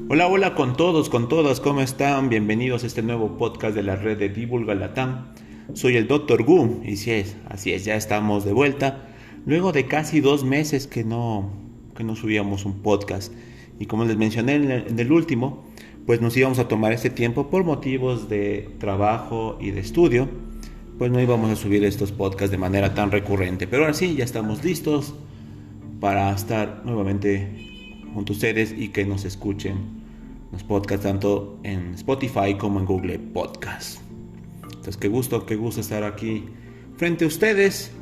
Hola, hola con todos, con todas, ¿cómo están? Bienvenidos a este nuevo podcast de la red de Divulga Latam. Soy el Dr. Gu y así es, ya estamos de vuelta. Luego de casi 2 meses que no subíamos un podcast. Y como les mencioné en el último, pues nos íbamos a tomar este tiempo por motivos de trabajo y de estudio. Pues no íbamos a subir estos podcasts de manera tan recurrente. Pero ahora sí, ya estamos listos para estar nuevamente junto a ustedes y que nos escuchen los podcasts tanto en Spotify como en Google Podcast. Entonces, qué gusto estar aquí frente a ustedes.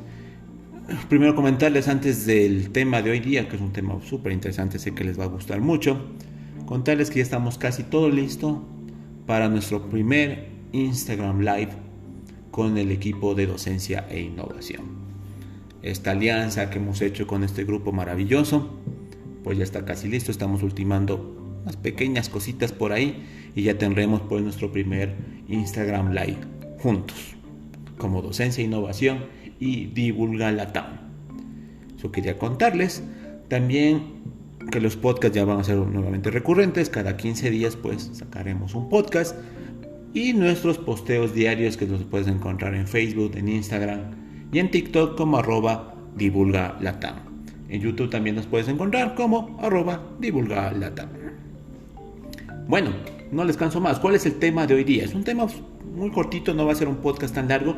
Primero comentarles antes del tema de hoy día, que es un tema súper interesante, sé que les va a gustar mucho, contarles que ya estamos casi todo listo para nuestro primer Instagram Live con el equipo de docencia e innovación. Esta alianza que hemos hecho con este grupo maravilloso, pues ya está casi listo, estamos ultimando unas pequeñas cositas por ahí y ya tendremos pues nuestro primer Instagram Live juntos, como docencia, innovación y Divulga Latam. Eso quería contarles. También que los podcasts ya van a ser nuevamente recurrentes, cada 15 días pues sacaremos un podcast y nuestros posteos diarios que los puedes encontrar en Facebook, en Instagram y en TikTok como @divulgalatam. En YouTube también nos puedes encontrar como @divulgalatam. Bueno, no les canso más. ¿Cuál es el tema de hoy día? Es un tema muy cortito, no va a ser un podcast tan largo,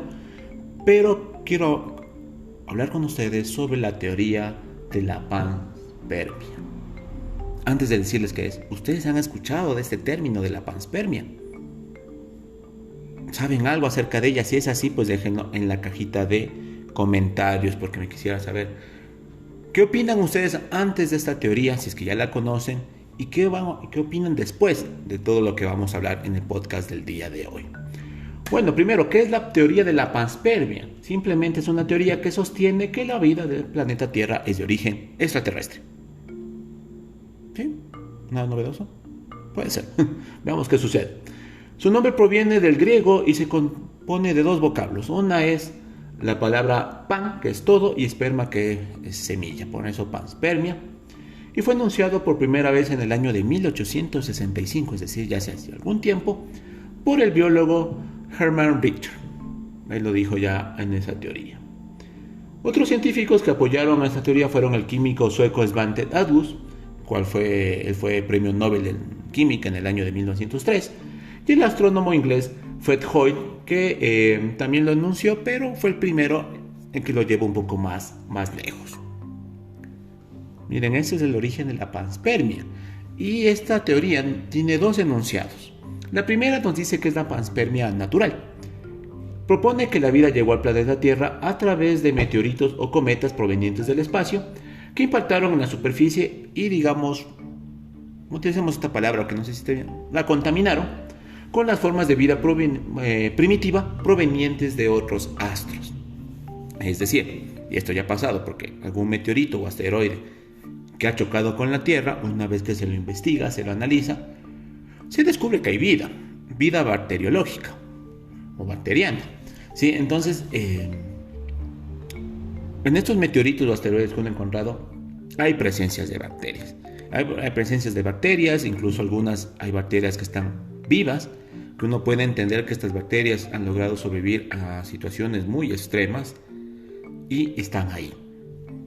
pero quiero hablar con ustedes sobre la teoría de la panspermia. Antes de decirles qué es, ¿ustedes han escuchado de este término de la panspermia? ¿Saben algo acerca de ella? Si es así, pues déjenlo en la cajita de comentarios porque me quisiera saber qué opinan ustedes antes de esta teoría, si es que ya la conocen, y qué opinan después de todo lo que vamos a hablar en el podcast del día de hoy. Bueno, primero, ¿qué es la teoría de la panspermia? Simplemente es una teoría que sostiene que la vida del planeta Tierra es de origen extraterrestre. ¿Sí? ¿Nada novedoso? Puede ser. Veamos qué sucede. Su nombre proviene del griego y se compone de dos vocablos. Una es la palabra pan, que es todo, y esperma, que es semilla. Por eso panspermia. Y fue enunciado por primera vez en el año de 1865, es decir, ya hace algún tiempo, por el biólogo Hermann Richter. Él lo dijo ya en esa teoría. Otros científicos que apoyaron a esta teoría fueron el químico sueco Svante Adlus, él fue premio Nobel en química en el año de 1903, y el astrónomo inglés Fred Hoyle, que también lo enunció, pero fue el primero en que lo llevó un poco más lejos. Miren, ese es el origen de la panspermia. Y esta teoría tiene dos enunciados. La primera nos dice que es la panspermia natural. Propone que la vida llegó al planeta Tierra a través de meteoritos o cometas provenientes del espacio que impactaron en la superficie y, digamos, utilicemos esta palabra que no sé si está bien, la contaminaron con las formas de vida primitiva provenientes de otros astros. Es decir, y esto ya ha pasado porque algún meteorito o asteroide que ha chocado con la Tierra, una vez que se lo investiga, se lo analiza, se descubre que hay vida bacteriológica o bacteriana. ¿Sí? Entonces, en estos meteoritos o asteroides que han encontrado, hay presencias de bacterias. Hay presencias de bacterias, incluso hay bacterias que están vivas, que uno puede entender que estas bacterias han logrado sobrevivir a situaciones muy extremas y están ahí.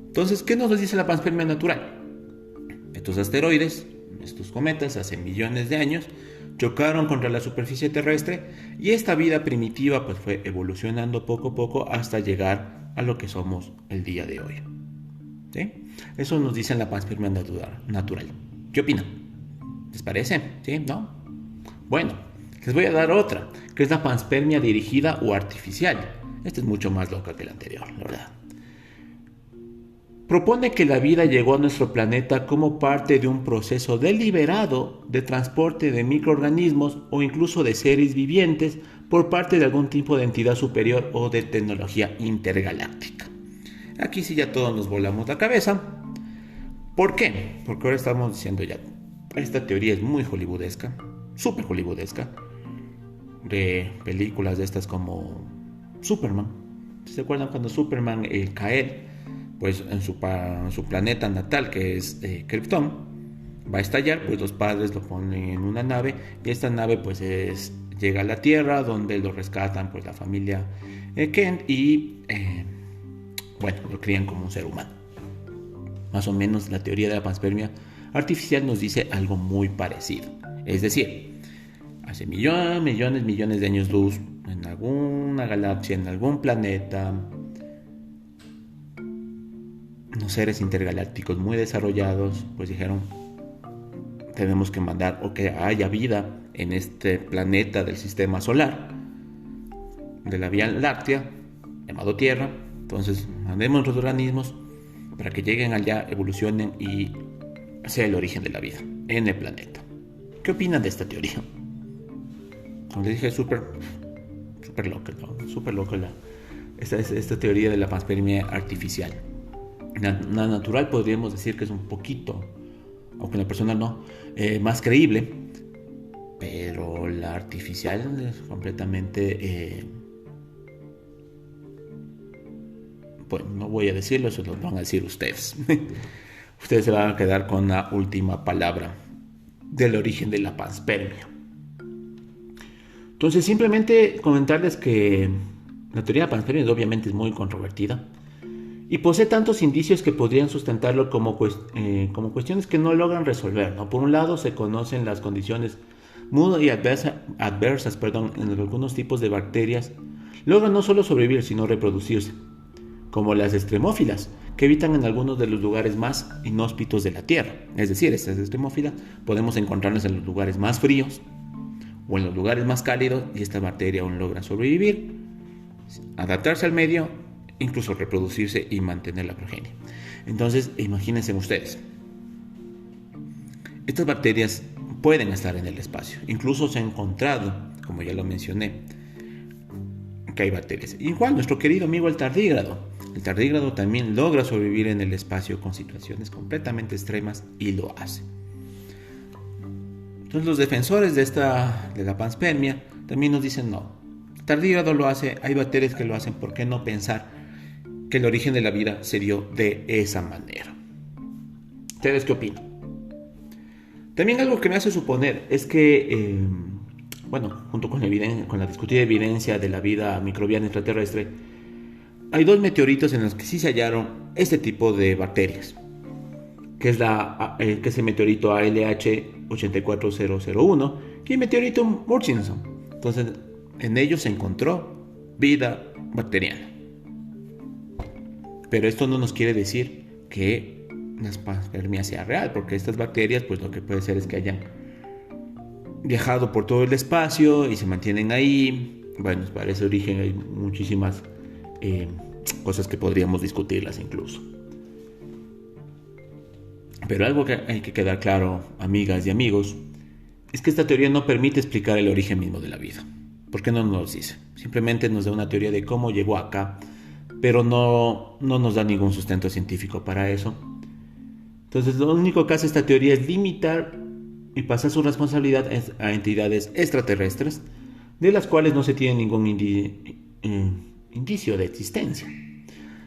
Entonces, ¿qué nos dice la panspermia natural? Estos asteroides, estos cometas, hace millones de años, chocaron contra la superficie terrestre y esta vida primitiva pues fue evolucionando poco a poco hasta llegar a lo que somos el día de hoy. ¿Sí? Eso nos dice la panspermia natural. ¿Qué opinan? ¿Les parece? ¿Sí? ¿No? Bueno, les voy a dar otra, que es la panspermia dirigida o artificial. Esta es mucho más loca que la anterior, la verdad. Propone que la vida llegó a nuestro planeta como parte de un proceso deliberado de transporte de microorganismos o incluso de seres vivientes por parte de algún tipo de entidad superior o de tecnología intergaláctica. Aquí sí ya todos nos volamos la cabeza. ¿Por qué? Porque ahora estamos diciendo ya, esta teoría es muy hollywoodesca, súper hollywoodesca, de películas de estas como Superman. ¿Se acuerdan cuando Superman, Kal-El, pues en su planeta natal, que es Krypton, va a estallar. Pues los padres lo ponen en una nave, y esta nave pues llega a la Tierra, donde lo rescatan pues la familia Kent, y bueno, lo crían como un ser humano. Más o menos la teoría de la panspermia artificial nos dice algo muy parecido. Es decir, hace millones de años luz, en alguna galaxia, en algún planeta, los seres intergalácticos muy desarrollados pues dijeron: tenemos que mandar, o que haya vida en este planeta del sistema solar, de la Vía Láctea, llamado Tierra. Entonces mandemos nuestros organismos para que lleguen allá, evolucionen y sea el origen de la vida en el planeta. ¿Qué opinan de esta teoría? Como les dije, súper loca, ¿no? Súper loca esta teoría de la panspermia artificial. La natural podríamos decir que es un poquito, aunque la persona no, más creíble, pero la artificial es completamente... Bueno, no voy a decirlo, eso lo van a decir ustedes. Ustedes se van a quedar con la última palabra del origen de la panspermia. Entonces, simplemente comentarles que la teoría de la panspermia obviamente es muy controvertida y posee tantos indicios que podrían sustentarlo como cuestiones que no logran resolver, ¿no? Por un lado, se conocen las condiciones muy adversas, en algunos tipos de bacterias logran no solo sobrevivir, sino reproducirse, como las extremófilas, que habitan en algunos de los lugares más inhóspitos de la Tierra. Es decir, estas extremófilas podemos encontrarlas en los lugares más fríos o en los lugares más cálidos, y esta bacteria aún logra sobrevivir, adaptarse al medio, incluso reproducirse y mantener la progenie. Entonces, imagínense ustedes, estas bacterias pueden estar en el espacio. Incluso se ha encontrado, como ya lo mencioné, que hay bacterias. Igual nuestro querido amigo el tardígrado. El tardígrado también logra sobrevivir en el espacio con situaciones completamente extremas y lo hace. Entonces los defensores de la panspermia también nos dicen: no, el tardígrado lo hace, hay bacterias que lo hacen, ¿por qué no pensar que el origen de la vida se dio de esa manera? ¿Ustedes qué opinan? También algo que me hace suponer es que, junto con la discutida evidencia de la vida microbiana extraterrestre, hay dos meteoritos en los que sí se hallaron este tipo de bacterias, que es el meteorito ALH 84001 y el meteorito Murchison. Entonces, en ellos se encontró vida bacteriana. Pero esto no nos quiere decir que la panspermia sea real, porque estas bacterias, pues lo que puede ser es que hayan viajado por todo el espacio y se mantienen ahí. Bueno, para ese origen hay muchísimas cosas que podríamos discutirlas incluso. Pero algo que hay que quedar claro, amigas y amigos, es que esta teoría no permite explicar el origen mismo de la vida. ¿Por qué no nos dice? Simplemente nos da una teoría de cómo llegó acá, pero no nos da ningún sustento científico para eso. Entonces, lo único que hace esta teoría es limitar y pasar su responsabilidad a entidades extraterrestres, de las cuales no se tiene ningún indicio de existencia.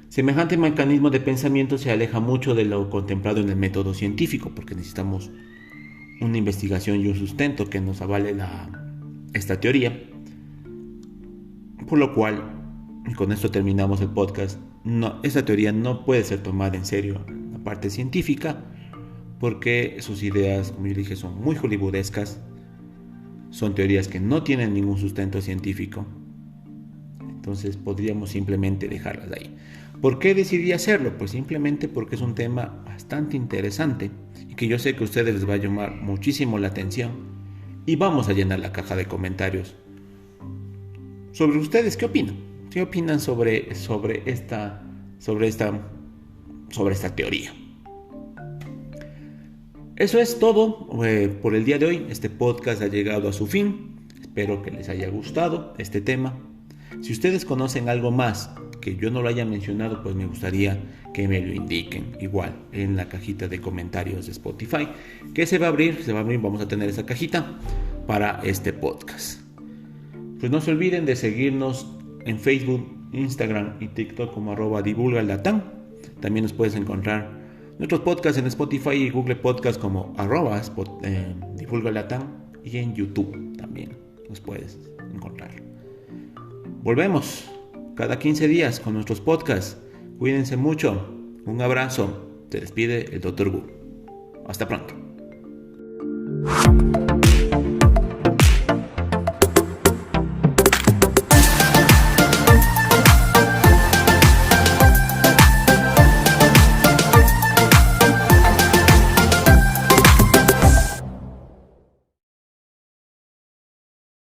Semejante mecanismo de pensamiento se aleja mucho de lo contemplado en el método científico, porque necesitamos una investigación y un sustento que nos avale esta teoría. Por lo cual, y con esto terminamos el podcast, esta teoría no puede ser tomada en serio en la parte científica, porque sus ideas, como yo dije, son muy hollywoodescas, son teorías que no tienen ningún sustento científico. Entonces podríamos simplemente dejarlas ahí. ¿Por qué decidí hacerlo? Pues simplemente porque es un tema bastante interesante y que yo sé que a ustedes les va a llamar muchísimo la atención, y vamos a llenar la caja de comentarios sobre ustedes. ¿Qué opinan? ¿Qué opinan sobre esta teoría? Eso es todo por el día de hoy. Este podcast ha llegado a su fin. Espero que les haya gustado este tema. Si ustedes conocen algo más que yo no lo haya mencionado, pues me gustaría que me lo indiquen igual en la cajita de comentarios de Spotify, que se va a abrir, vamos a tener esa cajita para este podcast. Pues no se olviden de seguirnos en Facebook, Instagram y TikTok como @divulgalatam. También nos puedes encontrar nuestros podcasts en Spotify y Google Podcast como Divulga Latam, y en YouTube también nos puedes encontrar. Volvemos cada 15 días con nuestros podcasts. Cuídense mucho. Un abrazo. Se despide el Dr. Gu. Hasta pronto.